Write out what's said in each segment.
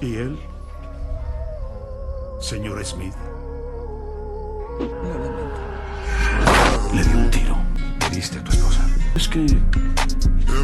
¿Y él? Señor Smith. Lo lamento. Le di un tiro. Le diste a tu esposa. Es que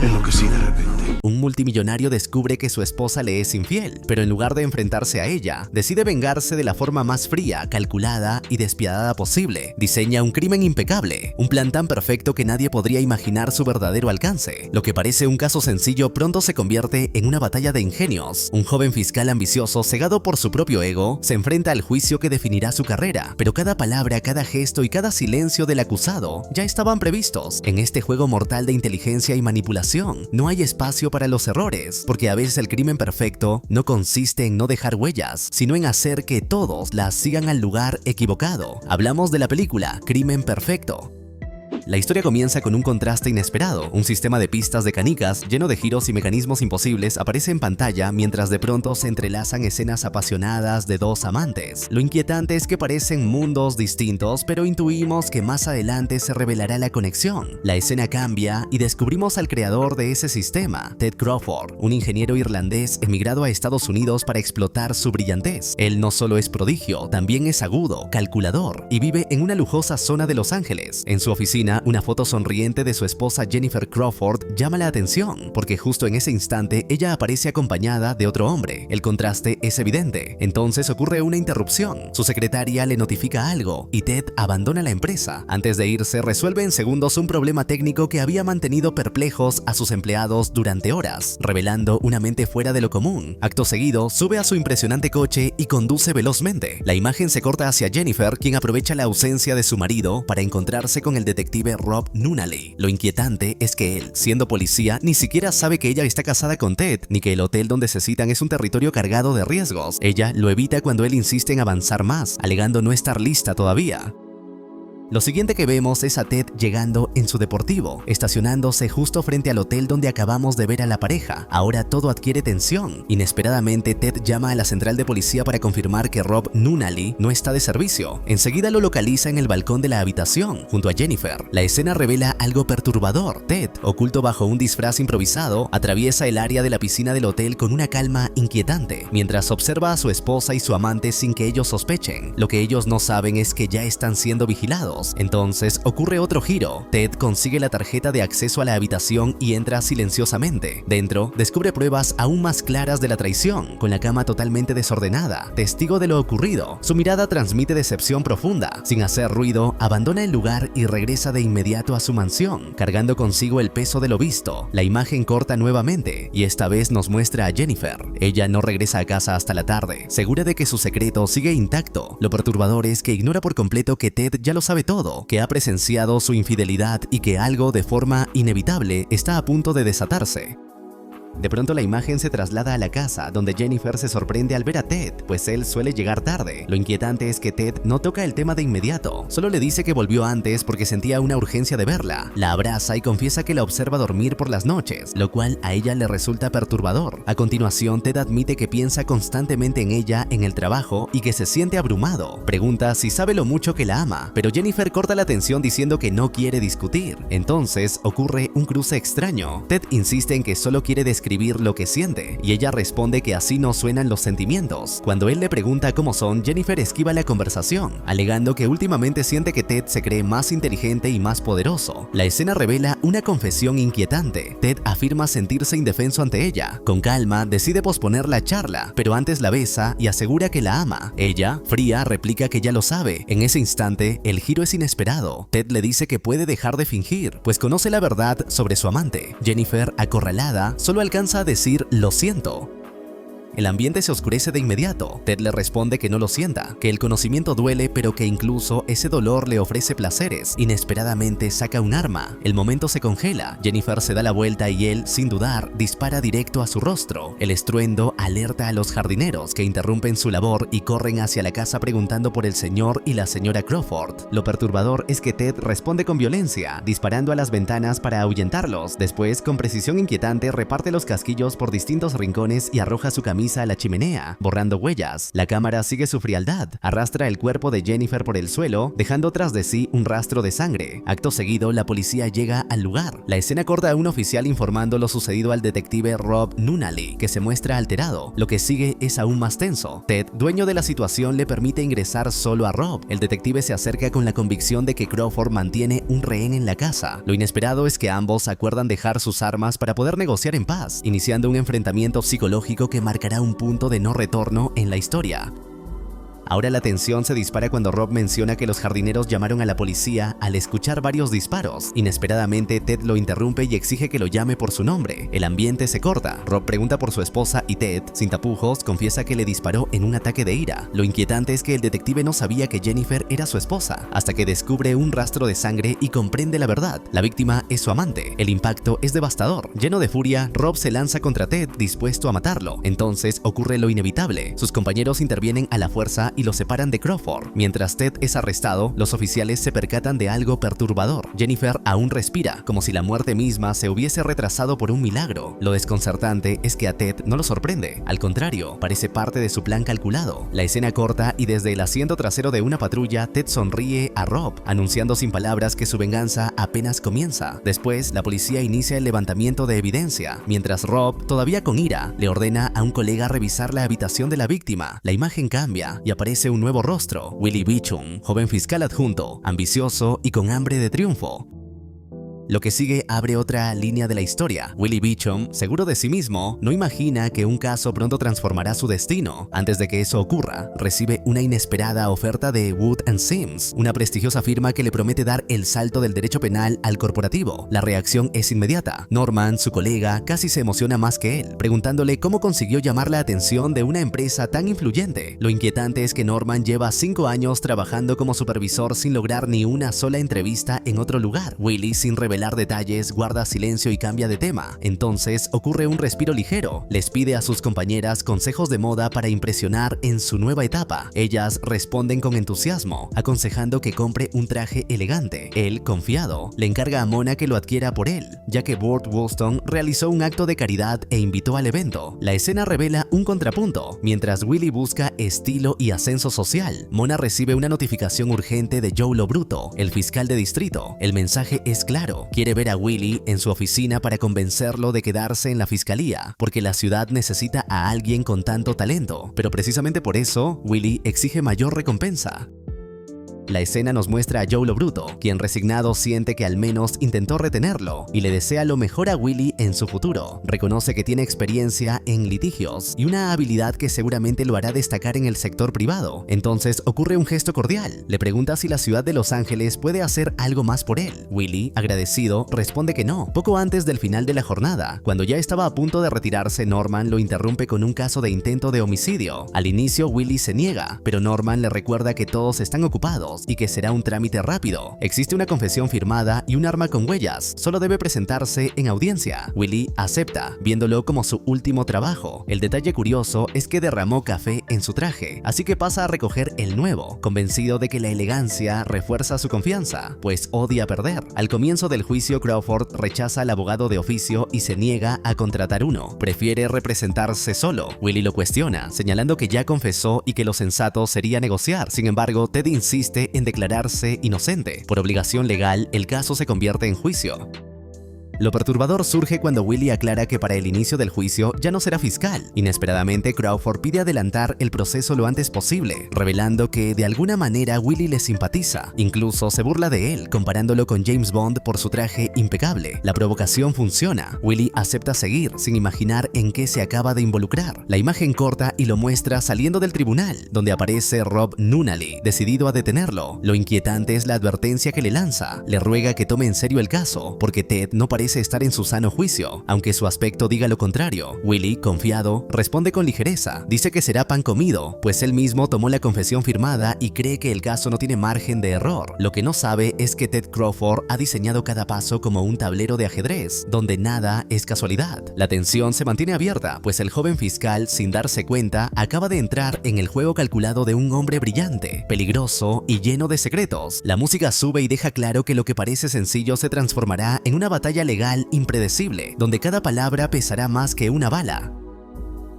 enloquecí de repente. Un multimillonario descubre que su esposa le es infiel, pero en lugar de enfrentarse a ella, decide vengarse de la forma más fría, calculada y despiadada posible. Diseña un crimen impecable, un plan tan perfecto que nadie podría imaginar su verdadero alcance. Lo que parece un caso sencillo pronto se convierte en una batalla de ingenios. Un joven fiscal ambicioso, cegado por su propio ego, se enfrenta al juicio que definirá su carrera, pero cada palabra, cada gesto y cada silencio del acusado ya estaban previstos. En este juego mortal de inteligencia y manipulación, no hay espacio para los errores, porque a veces el crimen perfecto no consiste en no dejar huellas, sino en hacer que todos las sigan al lugar equivocado. Hablamos de la película Crimen Perfecto. La historia comienza con un contraste inesperado. Un sistema de pistas de canicas, lleno de giros y mecanismos imposibles, aparece en pantalla mientras de pronto se entrelazan escenas apasionadas de dos amantes. Lo inquietante es que parecen mundos distintos, pero intuimos que más adelante se revelará la conexión. La escena cambia y descubrimos al creador de ese sistema, Ted Crawford, un ingeniero irlandés emigrado a Estados Unidos para explotar su brillantez. Él no solo es prodigio, también es agudo, calculador y vive en una lujosa zona de Los Ángeles. En su oficina, una foto sonriente de su esposa Jennifer Crawford llama la atención, porque justo en ese instante ella aparece acompañada de otro hombre. El contraste es evidente. Entonces ocurre una interrupción. Su secretaria le notifica algo y Ted abandona la empresa. Antes de irse, resuelve en segundos un problema técnico que había mantenido perplejos a sus empleados durante horas, revelando una mente fuera de lo común. Acto seguido, sube a su impresionante coche y conduce velozmente. La imagen se corta hacia Jennifer, quien aprovecha la ausencia de su marido para encontrarse con el detective Rob Nunnally. Lo inquietante es que él, siendo policía, ni siquiera sabe que ella está casada con Ted, ni que el hotel donde se citan es un territorio cargado de riesgos. Ella lo evita cuando él insiste en avanzar más, alegando no estar lista todavía. Lo siguiente que vemos es a Ted llegando en su deportivo, estacionándose justo frente al hotel donde acabamos de ver a la pareja. Ahora todo adquiere tensión. Inesperadamente, Ted llama a la central de policía para confirmar que Rob Nunnally no está de servicio. Enseguida lo localiza en el balcón de la habitación, junto a Jennifer. La escena revela algo perturbador. Ted, oculto bajo un disfraz improvisado, atraviesa el área de la piscina del hotel con una calma inquietante, mientras observa a su esposa y su amante sin que ellos sospechen. Lo que ellos no saben es que ya están siendo vigilados. Entonces ocurre otro giro. Ted consigue la tarjeta de acceso a la habitación y entra silenciosamente. Dentro, descubre pruebas aún más claras de la traición, con la cama totalmente desordenada, testigo de lo ocurrido. Su mirada transmite decepción profunda. Sin hacer ruido, abandona el lugar y regresa de inmediato a su mansión, cargando consigo el peso de lo visto. La imagen corta nuevamente, y esta vez nos muestra a Jennifer. Ella no regresa a casa hasta la tarde, segura de que su secreto sigue intacto. Lo perturbador es que ignora por completo que Ted ya lo sabe todo, que ha presenciado su infidelidad y que algo de forma inevitable está a punto de desatarse. De pronto la imagen se traslada a la casa, donde Jennifer se sorprende al ver a Ted, pues él suele llegar tarde. Lo inquietante es que Ted no toca el tema de inmediato, solo le dice que volvió antes porque sentía una urgencia de verla. La abraza y confiesa que la observa dormir por las noches, lo cual a ella le resulta perturbador. A continuación, Ted admite que piensa constantemente en ella en el trabajo y que se siente abrumado. Pregunta si sabe lo mucho que la ama, pero Jennifer corta la tensión diciendo que no quiere discutir. Entonces ocurre un cruce extraño. Ted insiste en que solo quiere describir lo que siente, y ella responde que así no suenan los sentimientos. Cuando él le pregunta cómo son, Jennifer esquiva la conversación, alegando que últimamente siente que Ted se cree más inteligente y más poderoso. La escena revela una confesión inquietante. Ted afirma sentirse indefenso ante ella. Con calma, decide posponer la charla, pero antes la besa y asegura que la ama. Ella, fría, replica que ya lo sabe. En ese instante, el giro es inesperado. Ted le dice que puede dejar de fingir, pues conoce la verdad sobre su amante. Jennifer, acorralada, solo alcanza a decir "lo siento". El ambiente se oscurece de inmediato. Ted le responde que no lo sienta, que el conocimiento duele, pero que incluso ese dolor le ofrece placeres. Inesperadamente saca un arma. El momento se congela. Jennifer se da la vuelta y él, sin dudar, dispara directo a su rostro. El estruendo alerta a los jardineros, que interrumpen su labor y corren hacia la casa preguntando por el señor y la señora Crawford. Lo perturbador es que Ted responde con violencia, disparando a las ventanas para ahuyentarlos. Después, con precisión inquietante, reparte los casquillos por distintos rincones y arroja su camisa ceniza a la chimenea, borrando huellas. La cámara sigue su frialdad, arrastra el cuerpo de Jennifer por el suelo, dejando tras de sí un rastro de sangre. Acto seguido, la policía llega al lugar. La escena corta a un oficial informando lo sucedido al detective Rob Nunnally, que se muestra alterado. Lo que sigue es aún más tenso. Ted, dueño de la situación, le permite ingresar solo a Rob. El detective se acerca con la convicción de que Crawford mantiene un rehén en la casa. Lo inesperado es que ambos acuerdan dejar sus armas para poder negociar en paz, iniciando un enfrentamiento psicológico que marcará un punto de no retorno en la historia. Ahora la tensión se dispara cuando Rob menciona que los jardineros llamaron a la policía al escuchar varios disparos. Inesperadamente, Ted lo interrumpe y exige que lo llame por su nombre. El ambiente se corta. Rob pregunta por su esposa y Ted, sin tapujos, confiesa que le disparó en un ataque de ira. Lo inquietante es que el detective no sabía que Jennifer era su esposa, hasta que descubre un rastro de sangre y comprende la verdad. La víctima es su amante. El impacto es devastador. Lleno de furia, Rob se lanza contra Ted, dispuesto a matarlo. Entonces ocurre lo inevitable. Sus compañeros intervienen a la fuerza y lo separan de Crawford. Mientras Ted es arrestado, los oficiales se percatan de algo perturbador. Jennifer aún respira, como si la muerte misma se hubiese retrasado por un milagro. Lo desconcertante es que a Ted no lo sorprende. Al contrario, parece parte de su plan calculado. La escena corta y desde el asiento trasero de una patrulla, Ted sonríe a Rob, anunciando sin palabras que su venganza apenas comienza. Después, la policía inicia el levantamiento de evidencia, mientras Rob, todavía con ira, le ordena a un colega revisar la habitación de la víctima. La imagen cambia y aparece un nuevo rostro, Willie Beecham, joven fiscal adjunto, ambicioso y con hambre de triunfo. Lo que sigue abre otra línea de la historia. Willie Beecham, seguro de sí mismo, no imagina que un caso pronto transformará su destino. Antes de que eso ocurra, recibe una inesperada oferta de Wood & Sims, una prestigiosa firma que le promete dar el salto del derecho penal al corporativo. La reacción es inmediata. Norman, su colega, casi se emociona más que él, preguntándole cómo consiguió llamar la atención de una empresa tan influyente. Lo inquietante es que Norman lleva 5 años trabajando como supervisor sin lograr ni una sola entrevista en otro lugar. Willie, sin revelar detalles, guarda silencio y cambia de tema. Entonces ocurre un respiro ligero. Les pide a sus compañeras consejos de moda para impresionar en su nueva etapa. Ellas responden con entusiasmo, aconsejando que compre un traje elegante. Él, confiado, le encarga a Mona que lo adquiera por él, ya que Burt Wollstone realizó un acto de caridad e invitó al evento. La escena revela un contrapunto. Mientras Willie busca estilo y ascenso social, Mona recibe una notificación urgente de Joe Lo Bruto, el fiscal de distrito. El mensaje es claro. Quiere ver a Willie en su oficina para convencerlo de quedarse en la fiscalía, porque la ciudad necesita a alguien con tanto talento. Pero precisamente por eso, Willie exige mayor recompensa. La escena nos muestra a Joe Lo Bruto, quien resignado siente que al menos intentó retenerlo y le desea lo mejor a Willie en su futuro. Reconoce que tiene experiencia en litigios y una habilidad que seguramente lo hará destacar en el sector privado. Entonces ocurre un gesto cordial. Le pregunta si la ciudad de Los Ángeles puede hacer algo más por él. Willie, agradecido, responde que no. Poco antes del final de la jornada, cuando ya estaba a punto de retirarse, Norman lo interrumpe con un caso de intento de homicidio. Al inicio, Willie se niega, pero Norman le recuerda que todos están ocupados y que será un trámite rápido. Existe una confesión firmada y un arma con huellas. Solo debe presentarse en audiencia. Willie acepta, viéndolo como su último trabajo. El detalle curioso es que derramó café en su traje, así que pasa a recoger el nuevo, convencido de que la elegancia refuerza su confianza, pues odia perder. Al comienzo del juicio, Crawford rechaza al abogado de oficio y se niega a contratar uno. Prefiere representarse solo. Willie lo cuestiona, señalando que ya confesó y que lo sensato sería negociar. Sin embargo, Ted insiste en declararse inocente. Por obligación legal, el caso se convierte en juicio. Lo perturbador surge cuando Willie aclara que para el inicio del juicio ya no será fiscal. Inesperadamente, Crawford pide adelantar el proceso lo antes posible, revelando que de alguna manera Willie le simpatiza. Incluso se burla de él, comparándolo con James Bond por su traje impecable. La provocación funciona. Willie acepta seguir, sin imaginar en qué se acaba de involucrar. La imagen corta y lo muestra saliendo del tribunal, donde aparece Rob Nunnally, decidido a detenerlo. Lo inquietante es la advertencia que le lanza. Le ruega que tome en serio el caso, porque Ted no parece estar en su sano juicio, aunque su aspecto diga lo contrario. Willie, confiado, responde con ligereza. Dice que será pan comido, pues él mismo tomó la confesión firmada y cree que el caso no tiene margen de error. Lo que no sabe es que Ted Crawford ha diseñado cada paso como un tablero de ajedrez, donde nada es casualidad. La tensión se mantiene abierta, pues el joven fiscal, sin darse cuenta, acaba de entrar en el juego calculado de un hombre brillante, peligroso y lleno de secretos. La música sube y deja claro que lo que parece sencillo se transformará en una batalla legal impredecible, donde cada palabra pesará más que una bala.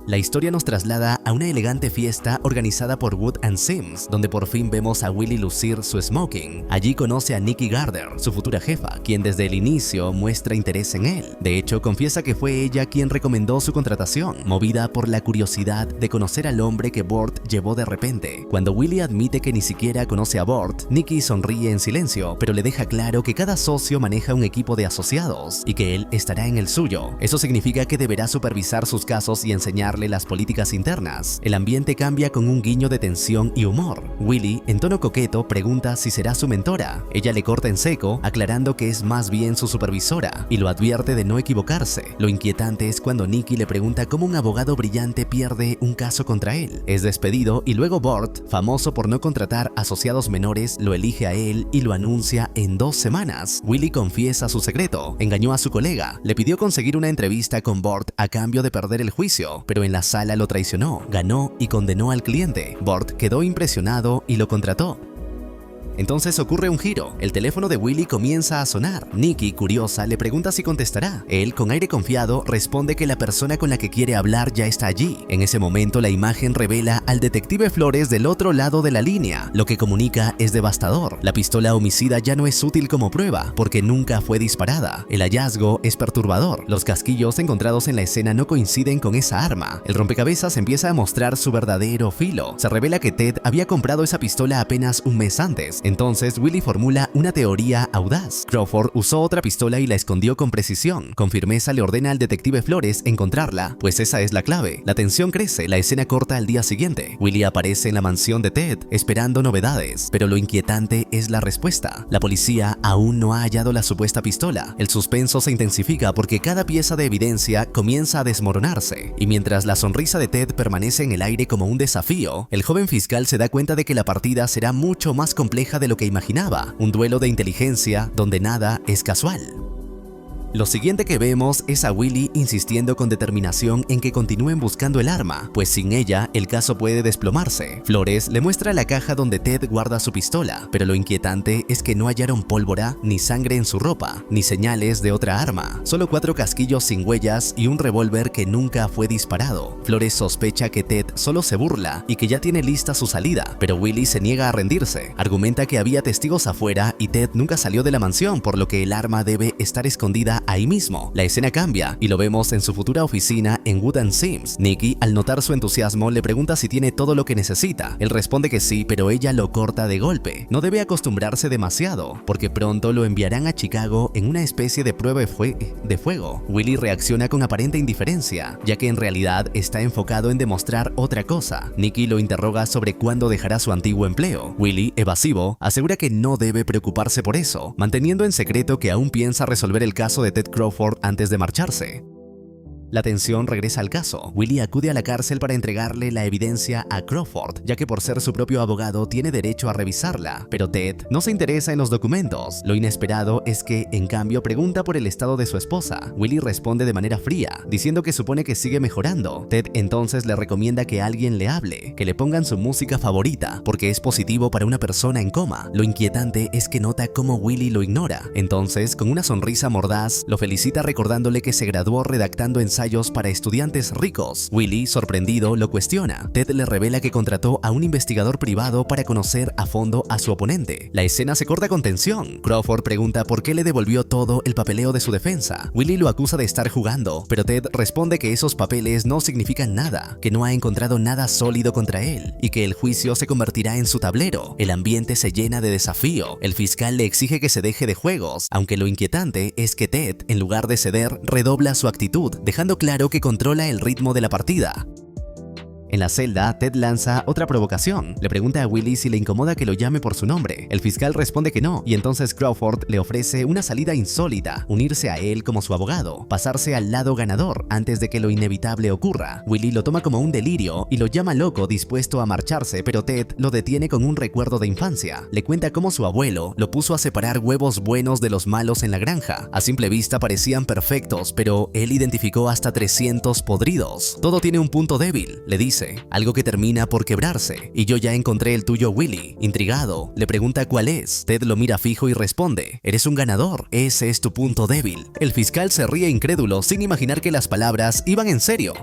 La historia nos traslada a una elegante fiesta organizada por Wood & Sims, donde por fin vemos a Willie lucir su smoking. Allí conoce a Nikki Gardner, su futura jefa, quien desde el inicio muestra interés en él. De hecho, confiesa que fue ella quien recomendó su contratación, movida por la curiosidad de conocer al hombre que Bort llevó de repente. Cuando Willie admite que ni siquiera conoce a Bort, Nikki sonríe en silencio, pero le deja claro que cada socio maneja un equipo de asociados y que él estará en el suyo. Eso significa que deberá supervisar sus casos y enseñarle las políticas internas. El ambiente cambia con un guiño de tensión y humor. Willie, en tono coqueto, pregunta si será su mentora. Ella le corta en seco, aclarando que es más bien su supervisora, y lo advierte de no equivocarse. Lo inquietante es cuando Nikki le pregunta cómo un abogado brillante pierde un caso contra él. Es despedido y luego Bort, famoso por no contratar asociados menores, lo elige a él y lo anuncia en 2 semanas. Willie confiesa su secreto, engañó a su colega, le pidió conseguir una entrevista con Bort a cambio de perder el juicio, pero en la sala lo traicionó, ganó y condenó al cliente. Bort quedó impresionado y lo contrató. Entonces ocurre un giro, el teléfono de Willie comienza a sonar. Nikki, curiosa, le pregunta si contestará. Él, con aire confiado, responde que la persona con la que quiere hablar ya está allí. En ese momento la imagen revela al detective Flores del otro lado de la línea. Lo que comunica es devastador. La pistola homicida ya no es útil como prueba, porque nunca fue disparada. El hallazgo es perturbador. Los casquillos encontrados en la escena no coinciden con esa arma. El rompecabezas empieza a mostrar su verdadero filo. Se revela que Ted había comprado esa pistola apenas un mes antes. Entonces Willie formula una teoría audaz. Crawford usó otra pistola y la escondió con precisión. Con firmeza le ordena al detective Flores encontrarla, pues esa es la clave. La tensión crece, la escena corta al día siguiente. Willie aparece en la mansión de Ted, esperando novedades, pero lo inquietante es la respuesta. La policía aún no ha hallado la supuesta pistola. El suspenso se intensifica porque cada pieza de evidencia comienza a desmoronarse. Y mientras la sonrisa de Ted permanece en el aire como un desafío, el joven fiscal se da cuenta de que la partida será mucho más compleja de lo que imaginaba, un duelo de inteligencia donde nada es casual. Lo siguiente que vemos es a Willie insistiendo con determinación en que continúen buscando el arma, pues sin ella el caso puede desplomarse. Flores le muestra la caja donde Ted guarda su pistola, pero lo inquietante es que no hallaron pólvora, ni sangre en su ropa, ni señales de otra arma, solo 4 casquillos sin huellas y un revólver que nunca fue disparado. Flores sospecha que Ted solo se burla y que ya tiene lista su salida, pero Willie se niega a rendirse. Argumenta que había testigos afuera y Ted nunca salió de la mansión, por lo que el arma debe estar escondida ahí mismo. La escena cambia y lo vemos en su futura oficina en Wood & Sims. Nikki, al notar su entusiasmo, le pregunta si tiene todo lo que necesita. Él responde que sí, pero ella lo corta de golpe. No debe acostumbrarse demasiado, porque pronto lo enviarán a Chicago en una especie de prueba de fuego. Willie reacciona con aparente indiferencia, ya que en realidad está enfocado en demostrar otra cosa. Nikki lo interroga sobre cuándo dejará su antiguo empleo. Willie, evasivo, asegura que no debe preocuparse por eso, manteniendo en secreto que aún piensa resolver el caso de Ted Crawford antes de marcharse. La tensión regresa al caso. Willie acude a la cárcel para entregarle la evidencia a Crawford, ya que por ser su propio abogado tiene derecho a revisarla, pero Ted no se interesa en los documentos. Lo inesperado es que, en cambio, pregunta por el estado de su esposa. Willie responde de manera fría, diciendo que supone que sigue mejorando. Ted entonces le recomienda que alguien le hable, que le pongan su música favorita, porque es positivo para una persona en coma. Lo inquietante es que nota cómo Willie lo ignora. Entonces, con una sonrisa mordaz, lo felicita recordándole que se graduó redactando ensayos para estudiantes ricos. Willie, sorprendido, lo cuestiona. Ted le revela que contrató a un investigador privado para conocer a fondo a su oponente. La escena se corta con tensión. Crawford pregunta por qué le devolvió todo el papeleo de su defensa. Willie lo acusa de estar jugando, pero Ted responde que esos papeles no significan nada, que no ha encontrado nada sólido contra él y que el juicio se convertirá en su tablero. El ambiente se llena de desafío. El fiscal le exige que se deje de juegos, aunque lo inquietante es que Ted, en lugar de ceder, redobla su actitud, dejando claro que controla el ritmo de la partida. En la celda, Ted lanza otra provocación. Le pregunta a Willie si le incomoda que lo llame por su nombre. El fiscal responde que no, y entonces Crawford le ofrece una salida insólita: unirse a él como su abogado, pasarse al lado ganador antes de que lo inevitable ocurra. Willie lo toma como un delirio y lo llama loco, dispuesto a marcharse, pero Ted lo detiene con un recuerdo de infancia. Le cuenta cómo su abuelo lo puso a separar huevos buenos de los malos en la granja. A simple vista parecían perfectos, pero él identificó hasta 300 podridos. Todo tiene un punto débil, le dice. Algo que termina por quebrarse. Y yo ya encontré el tuyo, Willie. Intrigado, le pregunta cuál es. Ted lo mira fijo y responde: eres un ganador, ese es tu punto débil. El fiscal se ríe incrédulo, sin imaginar que las palabras iban en serio.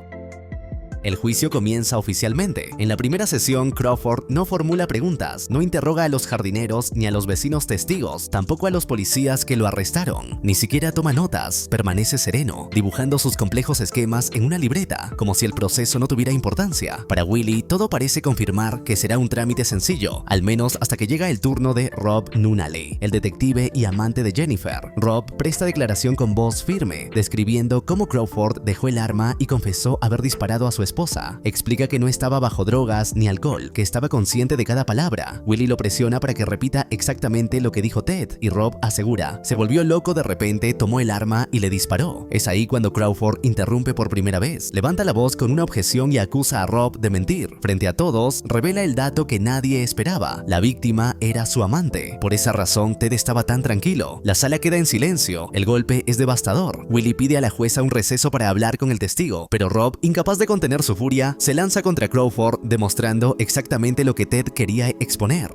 El juicio comienza oficialmente. En la primera sesión, Crawford no formula preguntas, no interroga a los jardineros ni a los vecinos testigos, tampoco a los policías que lo arrestaron. Ni siquiera toma notas, permanece sereno, dibujando sus complejos esquemas en una libreta, como si el proceso no tuviera importancia. Para Willie, todo parece confirmar que será un trámite sencillo, al menos hasta que llega el turno de Rob Nunnally, el detective y amante de Jennifer. Rob presta declaración con voz firme, describiendo cómo Crawford dejó el arma y confesó haber disparado a su esposa. Explica que no estaba bajo drogas ni alcohol, que estaba consciente de cada palabra. Willie lo presiona para que repita exactamente lo que dijo Ted, y Rob asegura: se volvió loco de repente, tomó el arma y le disparó. Es ahí cuando Crawford interrumpe por primera vez. Levanta la voz con una objeción y acusa a Rob de mentir. Frente a todos, revela el dato que nadie esperaba: la víctima era su amante. Por esa razón, Ted estaba tan tranquilo. La sala queda en silencio. El golpe es devastador. Willie pide a la jueza un receso para hablar con el testigo, pero Rob, incapaz de contener su furia, se lanza contra Crawford, demostrando exactamente lo que Ted quería exponer.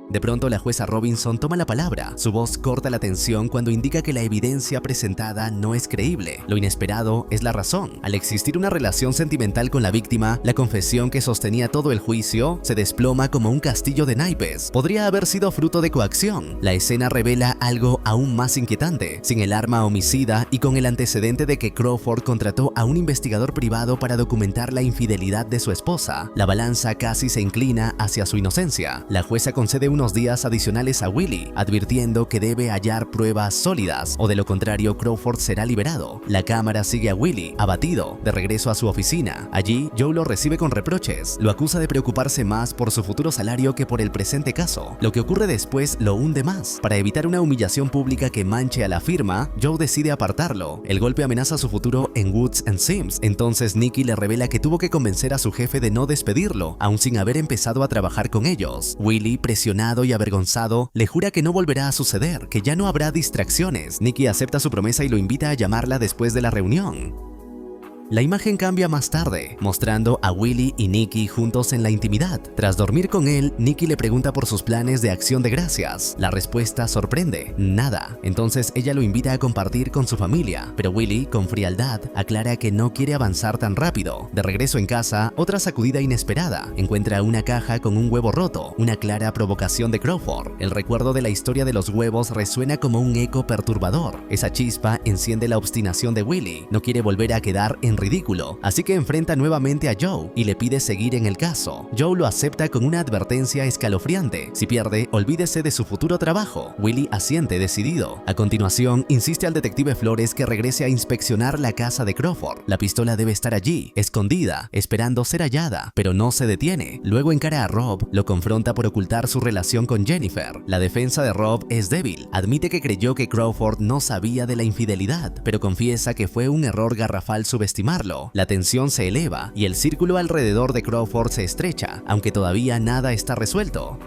De pronto la jueza Robinson toma la palabra. Su voz corta la tensión cuando indica que la evidencia presentada no es creíble. Lo inesperado es la razón. Al existir una relación sentimental con la víctima, la confesión que sostenía todo el juicio se desploma como un castillo de naipes. Podría haber sido fruto de coacción. La escena revela algo aún más inquietante. Sin el arma homicida y con el antecedente de que Crawford contrató a un investigador privado para documentar la infidelidad de su esposa, la balanza casi se inclina hacia su inocencia. La jueza concede unos días adicionales a Willie, advirtiendo que debe hallar pruebas sólidas o de lo contrario Crawford será liberado. La cámara sigue a Willie, abatido, de regreso a su oficina. Allí, Joe lo recibe con reproches. Lo acusa de preocuparse más por su futuro salario que por el presente caso. Lo que ocurre después lo hunde más. Para evitar una humillación pública que manche a la firma, Joe decide apartarlo. El golpe amenaza su futuro en Woods & Sims. Entonces Nikki le revela que tuvo que convencer a su jefe de no despedirlo, aún sin haber empezado a trabajar con ellos. Willie, presionado y avergonzado, le jura que no volverá a suceder, que ya no habrá distracciones. Nikki acepta su promesa y lo invita a llamarla después de la reunión. La imagen cambia más tarde, mostrando a Willie y Nikki juntos en la intimidad. Tras dormir con él, Nikki le pregunta por sus planes de acción de gracias. La respuesta sorprende: nada. Entonces ella lo invita a compartir con su familia, pero Willie, con frialdad, aclara que no quiere avanzar tan rápido. De regreso en casa, otra sacudida inesperada. Encuentra una caja con un huevo roto, una clara provocación de Crawford. El recuerdo de la historia de los huevos resuena como un eco perturbador. Esa chispa enciende la obstinación de Willie. No quiere volver a quedar en ridículo, así que enfrenta nuevamente a Joe y le pide seguir en el caso. Joe lo acepta con una advertencia escalofriante: si pierde, olvídese de su futuro trabajo. Willie asiente decidido. A continuación, insiste al detective Flores que regrese a inspeccionar la casa de Crawford. La pistola debe estar allí, escondida, esperando ser hallada, pero no se detiene. Luego encara a Rob, lo confronta por ocultar su relación con Jennifer. La defensa de Rob es débil. Admite que creyó que Crawford no sabía de la infidelidad, pero confiesa que fue un error garrafal subestimar. La tensión se eleva y el círculo alrededor de Crawford se estrecha, aunque todavía nada está resuelto.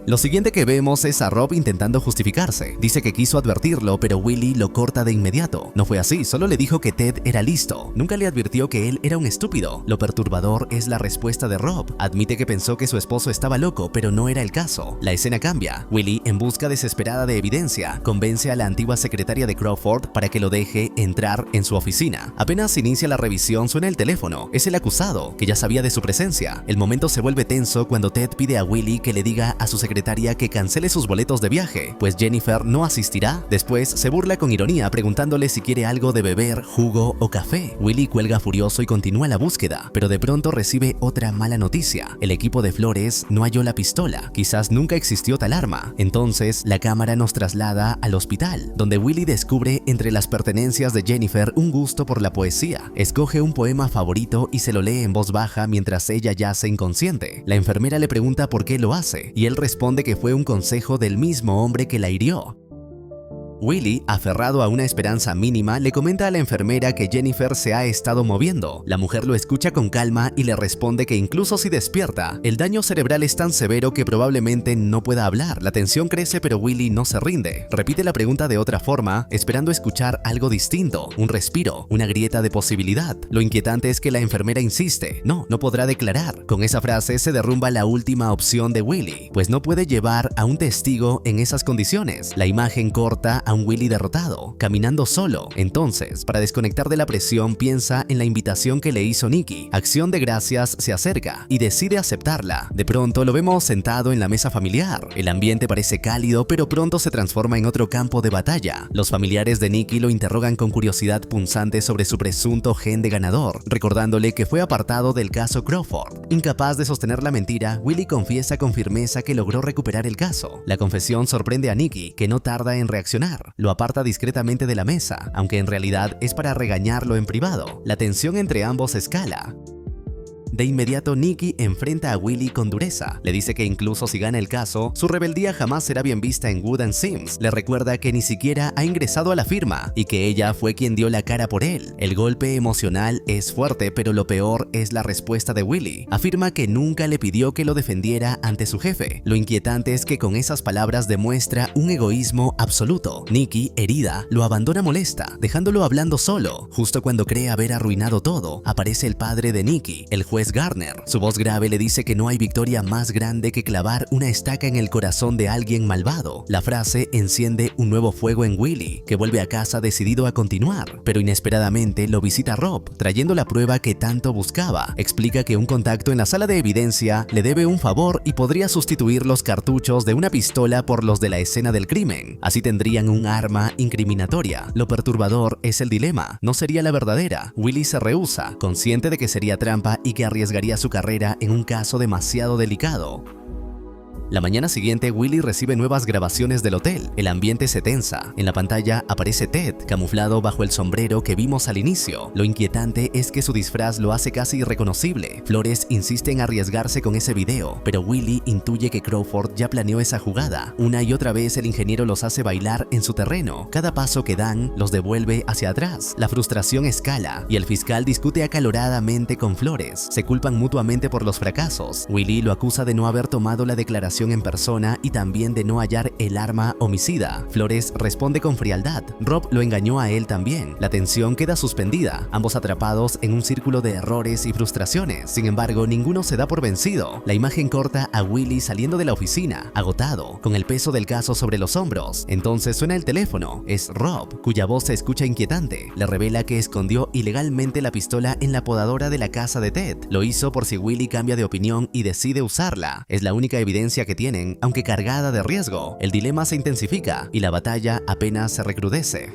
Lo siguiente que vemos es a Rob intentando justificarse. Dice que quiso advertirlo, pero Willie lo corta de inmediato. No fue así, solo le dijo que Ted era listo. Nunca le advirtió que él era un estúpido. Lo perturbador es la respuesta de Rob. Admite que pensó que su esposo estaba loco, pero no era el caso. La escena cambia. Willie, en busca desesperada de evidencia, convence a la antigua secretaria de Crawford para que lo deje entrar en su oficina. Apenas inicia la revisión, suena el teléfono. Es el acusado, que ya sabía de su presencia. El momento se vuelve tenso cuando Ted pide a Willie que le diga a su secretaria que cancele sus boletos de viaje, pues Jennifer no asistirá. Después se burla con ironía preguntándole si quiere algo de beber, jugo o café. Willie cuelga furioso y continúa la búsqueda, pero de pronto recibe otra mala noticia. El equipo de Flores no halló la pistola. Quizás nunca existió tal arma. Entonces la cámara nos traslada al hospital, donde Willie descubre entre las pertenencias de Jennifer un gusto por la poesía. Escoge un poema favorito y se lo lee en voz baja mientras ella yace inconsciente. La enfermera le pregunta por qué lo hace y él responde que fue un consejo del mismo hombre que la hirió. Willie, aferrado a una esperanza mínima, le comenta a la enfermera que Jennifer se ha estado moviendo. La mujer lo escucha con calma y le responde que incluso si despierta, el daño cerebral es tan severo que probablemente no pueda hablar. La tensión crece, pero Willie no se rinde. Repite la pregunta de otra forma, esperando escuchar algo distinto, un respiro, una grieta de posibilidad. Lo inquietante es que la enfermera insiste: no podrá declarar. Con esa frase se derrumba la última opción de Willie, pues no puede llevar a un testigo en esas condiciones. La imagen corta a un Willy derrotado, caminando solo. Entonces, para desconectar de la presión, piensa en la invitación que le hizo Nikki. Acción de gracias se acerca y decide aceptarla. De pronto lo vemos sentado en la mesa familiar. El ambiente parece cálido, pero pronto se transforma en otro campo de batalla. Los familiares de Nikki lo interrogan con curiosidad punzante sobre su presunto gen de ganador, recordándole que fue apartado del caso Crawford. Incapaz de sostener la mentira, Willy confiesa con firmeza que logró recuperar el caso. La confesión sorprende a Nikki, que no tarda en reaccionar. Lo aparta discretamente de la mesa, aunque en realidad es para regañarlo en privado. La tensión entre ambos escala. De inmediato, Nikki enfrenta a Willy con dureza. Le dice que incluso si gana el caso, su rebeldía jamás será bien vista en Wood & Sims. Le recuerda que ni siquiera ha ingresado a la firma y que ella fue quien dio la cara por él. El golpe emocional es fuerte, pero lo peor es la respuesta de Willy. Afirma que nunca le pidió que lo defendiera ante su jefe. Lo inquietante es que con esas palabras demuestra un egoísmo absoluto. Nikki, herida, lo abandona molesta, dejándolo hablando solo. Justo cuando cree haber arruinado todo, aparece el padre de Nikki, el juez Garner. Su voz grave le dice que no hay victoria más grande que clavar una estaca en el corazón de alguien malvado. La frase enciende un nuevo fuego en Willy, que vuelve a casa decidido a continuar, pero inesperadamente lo visita Rob, trayendo la prueba que tanto buscaba. Explica que un contacto en la sala de evidencia le debe un favor y podría sustituir los cartuchos de una pistola por los de la escena del crimen. Así tendrían un arma incriminatoria. Lo perturbador es el dilema. No sería la verdadera. Willy se rehúsa, consciente de que sería trampa y que arriesgaría su carrera en un caso demasiado delicado. La mañana siguiente, Willy recibe nuevas grabaciones del hotel. El ambiente se tensa. En la pantalla aparece Ted, camuflado bajo el sombrero que vimos al inicio. Lo inquietante es que su disfraz lo hace casi irreconocible. Flores insiste en arriesgarse con ese video, pero Willy intuye que Crawford ya planeó esa jugada. Una y otra vez el ingeniero los hace bailar en su terreno. Cada paso que dan los devuelve hacia atrás. La frustración escala y el fiscal discute acaloradamente con Flores. Se culpan mutuamente por los fracasos. Willy lo acusa de no haber tomado la declaración en persona y también de no hallar el arma homicida. Flores responde con frialdad. Rob lo engañó a él también. La tensión queda suspendida, ambos atrapados en un círculo de errores y frustraciones. Sin embargo, ninguno se da por vencido. La imagen corta a Willy saliendo de la oficina, agotado, con el peso del caso sobre los hombros. Entonces suena el teléfono. Es Rob, cuya voz se escucha inquietante. Le revela que escondió ilegalmente la pistola en la podadora de la casa de Ted. Lo hizo por si Willy cambia de opinión y decide usarla. Es la única evidencia que tienen, aunque cargada de riesgo. El dilema se intensifica y la batalla apenas se recrudece.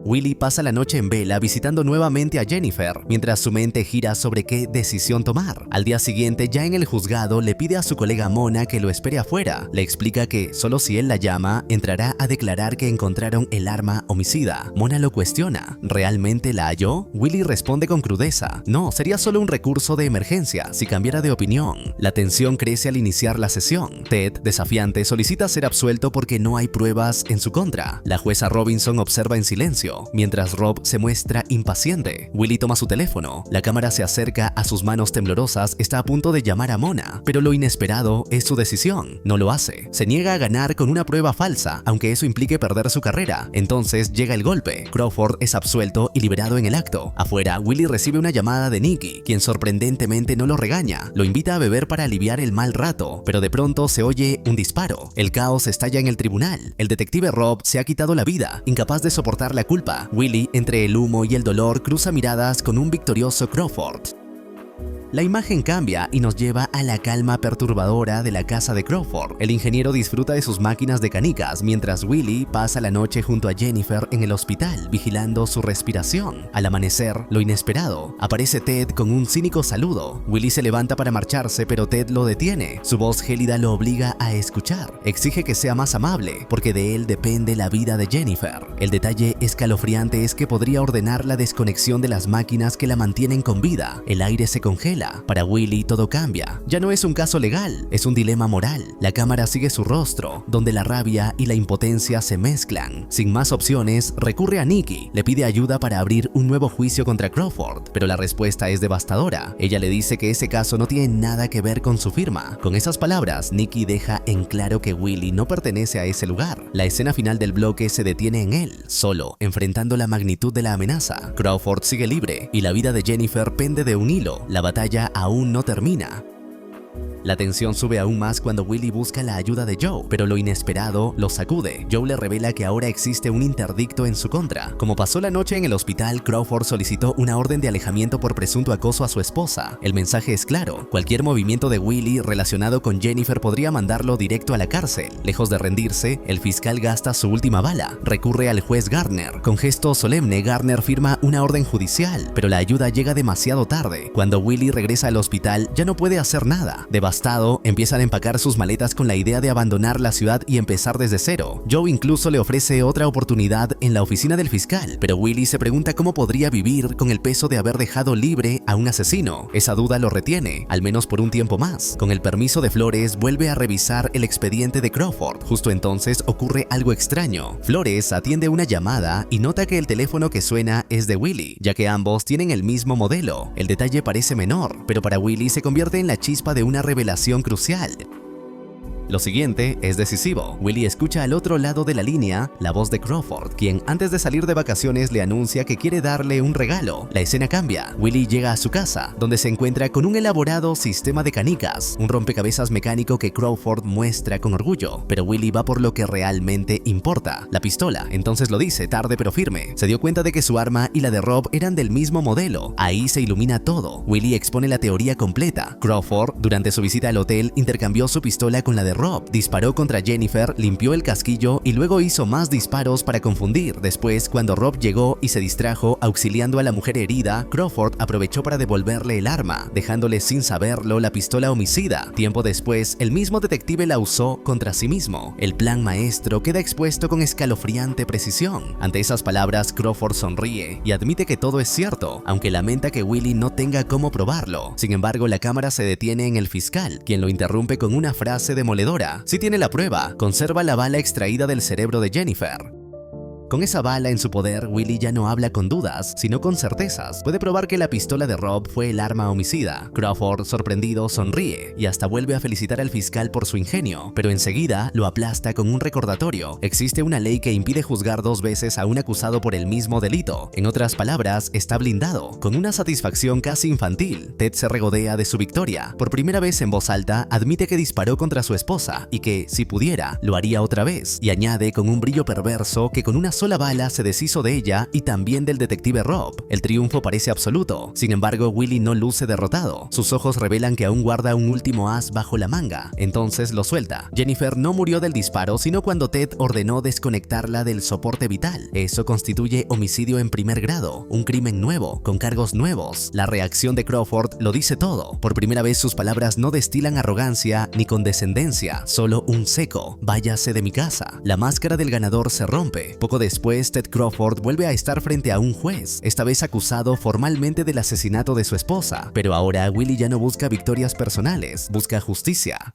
Willy pasa la noche en vela visitando nuevamente a Jennifer, mientras su mente gira sobre qué decisión tomar. Al día siguiente, ya en el juzgado, le pide a su colega Mona que lo espere afuera. Le explica que solo si él la llama, entrará a declarar que encontraron el arma homicida. Mona lo cuestiona. ¿Realmente la halló? Willy responde con crudeza. No, sería solo un recurso de emergencia si cambiara de opinión. La tensión crece al iniciar la sesión. Ted, desafiante, solicita ser absuelto porque no hay pruebas en su contra. La jueza Robinson observa en silencio, mientras Rob se muestra impaciente. Willy toma su teléfono. La cámara se acerca a sus manos temblorosas. Está a punto de llamar a Mona, pero lo inesperado es su decisión. No lo hace. Se niega a ganar con una prueba falsa, aunque eso implique perder su carrera. Entonces llega el golpe. Crawford es absuelto y liberado en el acto. Afuera, Willy recibe una llamada de Nikki, quien sorprendentemente no lo regaña. Lo invita a beber para aliviar el mal rato, pero de pronto se oye un disparo. El caos estalla en el tribunal. El detective Rob se ha quitado la vida, incapaz de soportar la culpa. Willy, entre el humo y el dolor, cruza miradas con un victorioso Crawford. La imagen cambia y nos lleva a la calma perturbadora de la casa de Crawford. El ingeniero disfruta de sus máquinas de canicas, mientras Willy pasa la noche junto a Jennifer en el hospital, vigilando su respiración. Al amanecer, lo inesperado. Aparece Ted con un cínico saludo. Willy se levanta para marcharse, pero Ted lo detiene. Su voz gélida lo obliga a escuchar. Exige que sea más amable, porque de él depende la vida de Jennifer. El detalle escalofriante es que podría ordenar la desconexión de las máquinas que la mantienen con vida. El aire se congela. Para Willy todo cambia. Ya no es un caso legal, es un dilema moral. La cámara sigue su rostro, donde la rabia y la impotencia se mezclan. Sin más opciones, recurre a Nikki. Le pide ayuda para abrir un nuevo juicio contra Crawford, pero la respuesta es devastadora. Ella le dice que ese caso no tiene nada que ver con su firma. Con esas palabras, Nikki deja en claro que Willy no pertenece a ese lugar. La escena final del bloque se detiene en él, solo, enfrentando la magnitud de la amenaza. Crawford sigue libre y la vida de Jennifer pende de un hilo. La batalla aún no termina. La tensión sube aún más cuando Willie busca la ayuda de Joe, pero lo inesperado lo sacude. Joe le revela que ahora existe un interdicto en su contra. Como pasó la noche en el hospital, Crawford solicitó una orden de alejamiento por presunto acoso a su esposa. El mensaje es claro: cualquier movimiento de Willie relacionado con Jennifer podría mandarlo directo a la cárcel. Lejos de rendirse, el fiscal gasta su última bala. Recurre al juez Garner. Con gesto solemne, Garner firma una orden judicial, pero la ayuda llega demasiado tarde. Cuando Willie regresa al hospital, ya no puede hacer nada. Devastado, empiezan a empacar sus maletas con la idea de abandonar la ciudad y empezar desde cero. Joe incluso le ofrece otra oportunidad en la oficina del fiscal, pero Willie se pregunta cómo podría vivir con el peso de haber dejado libre a un asesino. Esa duda lo retiene, al menos por un tiempo más. Con el permiso de Flores, vuelve a revisar el expediente de Crawford. Justo entonces ocurre algo extraño. Flores atiende una llamada y nota que el teléfono que suena es de Willie, ya que ambos tienen el mismo modelo. El detalle parece menor, pero para Willie se convierte en la chispa de una revelación crucial. Lo siguiente es decisivo. Willie escucha al otro lado de la línea la voz de Crawford, quien antes de salir de vacaciones le anuncia que quiere darle un regalo. La escena cambia. Willie llega a su casa, donde se encuentra con un elaborado sistema de canicas, un rompecabezas mecánico que Crawford muestra con orgullo. Pero Willie va por lo que realmente importa: la pistola. Entonces lo dice, tarde pero firme. Se dio cuenta de que su arma y la de Rob eran del mismo modelo. Ahí se ilumina todo. Willie expone la teoría completa. Crawford, durante su visita al hotel, intercambió su pistola con la de Rob, disparó contra Jennifer, limpió el casquillo y luego hizo más disparos para confundir. Después, cuando Rob llegó y se distrajo auxiliando a la mujer herida, Crawford aprovechó para devolverle el arma, dejándole sin saberlo la pistola homicida. Tiempo después, el mismo detective la usó contra sí mismo. El plan maestro queda expuesto con escalofriante precisión. Ante esas palabras, Crawford sonríe y admite que todo es cierto, aunque lamenta que Willie no tenga cómo probarlo. Sin embargo, la cámara se detiene en el fiscal, quien lo interrumpe con una frase demoledora: si tiene la prueba, conserva la bala extraída del cerebro de Jennifer. Con esa bala en su poder, Willie ya no habla con dudas, sino con certezas. Puede probar que la pistola de Rob fue el arma homicida. Crawford, sorprendido, sonríe y hasta vuelve a felicitar al fiscal por su ingenio, pero enseguida lo aplasta con un recordatorio. Existe una ley que impide juzgar dos veces a un acusado por el mismo delito. En otras palabras, está blindado. Con una satisfacción casi infantil, Ted se regodea de su victoria. Por primera vez en voz alta, admite que disparó contra su esposa y que, si pudiera, lo haría otra vez. Y añade con un brillo perverso que con una sola bala se deshizo de ella y también del detective Rob. El triunfo parece absoluto. Sin embargo, Willie no luce derrotado. Sus ojos revelan que aún guarda un último as bajo la manga. Entonces lo suelta. Jennifer no murió del disparo, sino cuando Ted ordenó desconectarla del soporte vital. Eso constituye homicidio en primer grado, un crimen nuevo, con cargos nuevos. La reacción de Crawford lo dice todo. Por primera vez sus palabras no destilan arrogancia ni condescendencia, solo un seco: váyase de mi casa. La máscara del ganador se rompe. Poco después, Ted Crawford vuelve a estar frente a un juez, esta vez acusado formalmente del asesinato de su esposa. Pero ahora Willie ya no busca victorias personales, busca justicia.